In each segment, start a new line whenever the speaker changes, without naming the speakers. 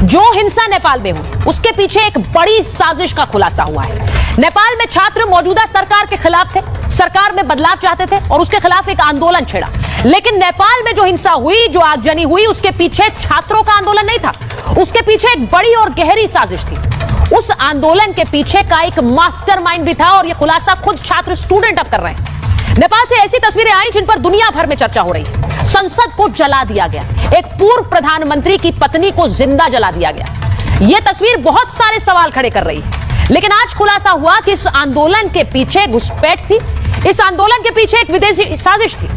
जो हिंसा नेपाल में हुई उसके पीछे एक बड़ी साजिश का खुलासा हुआ है। नेपाल में छात्र मौजूदा सरकार के खिलाफ थे, सरकार में बदलाव चाहते थे और उसके खिलाफ एक आंदोलन छेड़ा। लेकिन नेपाल में जो हिंसा हुई, जो आगजनी हुई, उसके पीछे छात्रों का आंदोलन नहीं था, उसके पीछे एक बड़ी और गहरी साजिश थी। उस आंदोलन के पीछे का एक मास्टरमाइंड भी था और यह खुलासा खुद छात्र स्टूडेंट अब कर रहे हैं। नेपाल से ऐसी तस्वीरें आई जिन पर दुनिया भर में चर्चा हो रही है। संसद को जला दिया गया, एक पूर्व प्रधानमंत्री की पत्नी को जिंदा जला दिया गया। यह तस्वीर बहुत सारे सवाल खड़े कर रही है। लेकिन आज खुलासा हुआ कि इस आंदोलन के पीछे घुसपैठ थी, इस आंदोलन के पीछे एक विदेशी साजिश थी।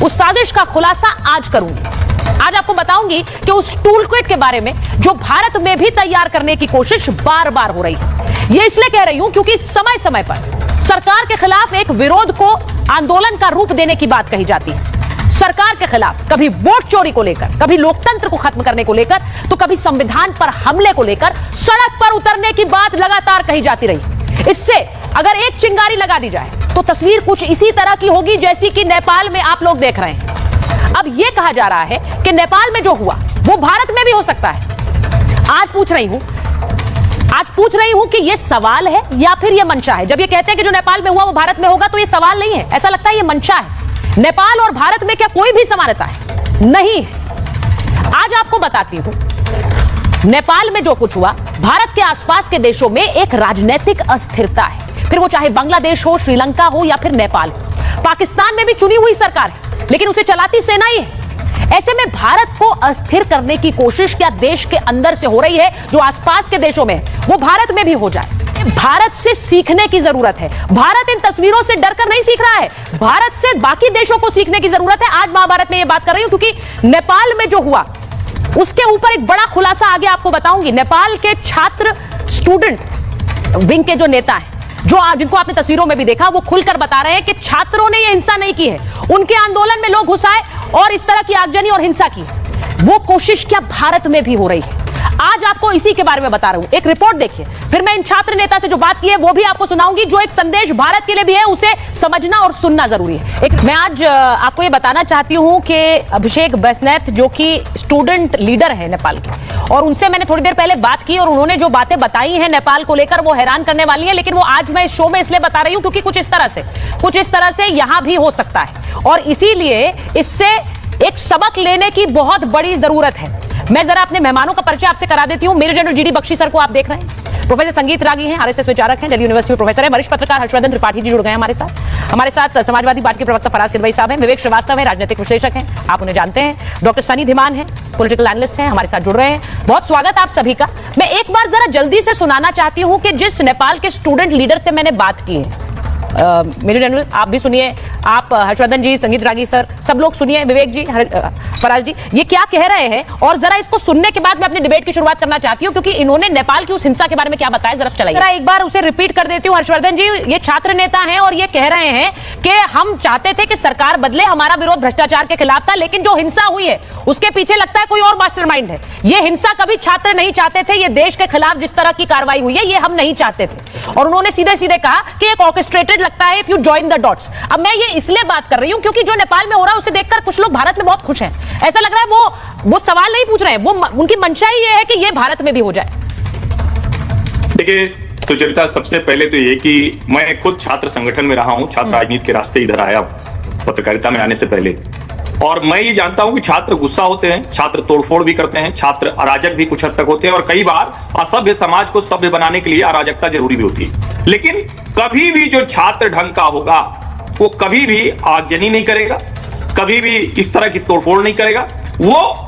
उस साजिश का खुलासा आज करूंगी। आज आपको बताऊंगी कि उस टूल किट के बारे में जो भारत में भी तैयार करने की कोशिश बार बार हो रही है। यह इसलिए कह रही हूं क्योंकि समय समय पर सरकार के खिलाफ एक विरोध को आंदोलन का रूप देने की बात कही जाती है। सरकार के खिलाफ कभी वोट चोरी को लेकर, कभी लोकतंत्र को खत्म करने को लेकर, तो कभी संविधान पर हमले को लेकर सड़क पर उतरने की बात लगातार कही जाती रही। इससे अगर एक चिंगारी लगा दी जाए तो तस्वीर कुछ इसी तरह की होगी जैसी कि नेपाल में आप लोग देख रहे हैं। अब यह कहा जा रहा है कि नेपाल में जो हुआ वो भारत में भी हो सकता है। आज पूछ रही हूं कि यह सवाल है या फिर यह मंशा है। जब ये कहते हैं कि जो नेपाल में हुआ वो भारत में होगा तो यह सवाल नहीं है, ऐसा लगता है यह मंशा है। नेपाल और भारत में क्या कोई भी समानता है? नहीं है। आज आपको बताती हूं, नेपाल में जो कुछ हुआ, भारत के आसपास के देशों में एक राजनीतिक अस्थिरता है। फिर वो चाहे बांग्लादेश हो, श्रीलंका हो या फिर नेपाल हो। पाकिस्तान में भी चुनी हुई सरकार है लेकिन उसे चलाती सेना ही है। ऐसे में भारत को अस्थिर करने की कोशिश क्या देश के अंदर से हो रही है? जो आसपास के देशों में है वो भारत में भी हो जाए। भारत से सीखने की जरूरत है। भारत इन तस्वीरों से डरकर नहीं सीख रहा है, भारत से बाकी देशों को सीखने की जरूरत है। आज महाभारत में यह बात कर रही हूं क्योंकि नेपाल में जो हुआ उसके ऊपर एक बड़ा खुलासा आगे आपको बताऊंगी। नेपाल के छात्र स्टूडेंट विंग के जो नेता हैं, जिनको आपने तस्वीरों में भी देखा, वो खुलकर बता रहे हैं कि छात्रों ने यह हिंसा नहीं की है, उनके आंदोलन में लोग घुस आए और इस तरह की आगजनी और हिंसा की। वो कोशिश क्या भारत में भी हो रही है? आज आपको इसी के बारे में बता रहा हूं। एक रिपोर्ट देखिए, फिर मैं इन छात्र नेता से जो बात की है वो भी आपको सुनाऊंगी, जो एक संदेश भारत के लिए भी है, उसे समझना और सुनना जरूरी है। मैं आज आपको ये बताना चाहती हूं कि अभिषेक बैसनैत जो कि स्टूडेंट लीडर है नेपाल के, और उनसे मैंने थोड़ी देर पहले बात की और उन्होंने जो बातें बताई हैं नेपाल को लेकर वो हैरान करने वाली है। लेकिन वो आज मैं इस शो में इसलिए बता रही हूं क्योंकि कुछ इस तरह से यहां भी हो सकता है और इसीलिए इससे एक सबक लेने की बहुत बड़ी जरूरत है। मैं जरा अपने मेहमानों का परिचय आपसे करा देती हूं। Major general GD Bakshi sir को आप देख रहे हैं, प्रोफेसर संगीत रागी हैं, आरएसएस विचारक हैं, दिल्ली यूनिवर्सिटी में प्रोफेसर हैं। वरिष्ठ पत्रकार हर्षवर्धन त्रिपाठी जी जुड़ गए हैं हमारे साथ समाजवादी पार्टी के प्रवक्ता फराज किदवई साहब हैं। विवेक श्रीवास्तव हैं, राजनीतिक विश्लेषक हैं, आप उन्हें जानते हैं। डॉक्टर सनी धीमान हैं, पॉलिटिकल एनालिस्ट हैं, हमारे साथ जुड़ रहे हैं। बहुत स्वागत आप सभी का। मैं एक बार जरा जल्दी से सुनाना चाहती हूं कि जिस नेपाल के स्टूडेंट लीडर से मैंने बात की है, मेजर जनरल आप भी सुनिए, आप हर्षवर्धन जी, संगीत रागी सर, सब लोग सुनिए, विवेक जी, फराज जी, ये क्या कह रहे हैं। और जरा इसको सुनने के बाद मैं अपनी डिबेट की शुरुआत करना चाहती हूं क्योंकि इन्होंने नेपाल की उस हिंसा के बारे में क्या बताया, जरा चलाइए। जरा एक बार उसे रिपीट कर देती हूं। हर्षवर्धन जी, ये छात्र नेता हैं और ये कह रहे हैं कि हम चाहते थे कि सरकार बदले, हमारा विरोध भ्रष्टाचार के खिलाफ था, लेकिन जो हिंसा हुई है उसके पीछे लगता है कोई और मास्टरमाइंड है। ये हिंसा कभी छात्र नहीं चाहते थे, ये देश के खिलाफ जिस तरह की कार्रवाई हुई है ये हम नहीं चाहते थे। और उन्होंने सीधे सीधे कहा कि एक ऑर्केस्ट्रेटेड लगता है if you join the dots. अब मैं ये इसलिए बात कर रही हूं क्योंकि जो नेपाल में हो रहा है उसे देखकर कुछ लोग भारत में बहुत खुश हैं। ऐसा लग रहा है वो सवाल नहीं पूछ रहे हैं, वो उनकी मंशा ही ये है कि ये भारत में भी हो जाए।
देखिए सुचरिता, सबसे पहले तो ये कि मैं खुद छात्र संगठन में रहा हूं, छात्र राजनीति के रास्ते इधर आया पत्रकारिता में आने से पहले, और मैं ये जानता हूं कि छात्र गुस्सा होते हैं, छात्र तोड़फोड़ भी करते हैं, छात्र अराजक भी कुछ हद तक होते हैं और कई बार असभ्य समाज को सभ्य बनाने के लिए अराजकता जरूरी भी होती है। लेकिन कभी भी जो छात्र ढंग का होगा वो कभी भी आगजनी नहीं करेगा, कभी भी इस तरह की तोड़फोड़ नहीं करेगा। वो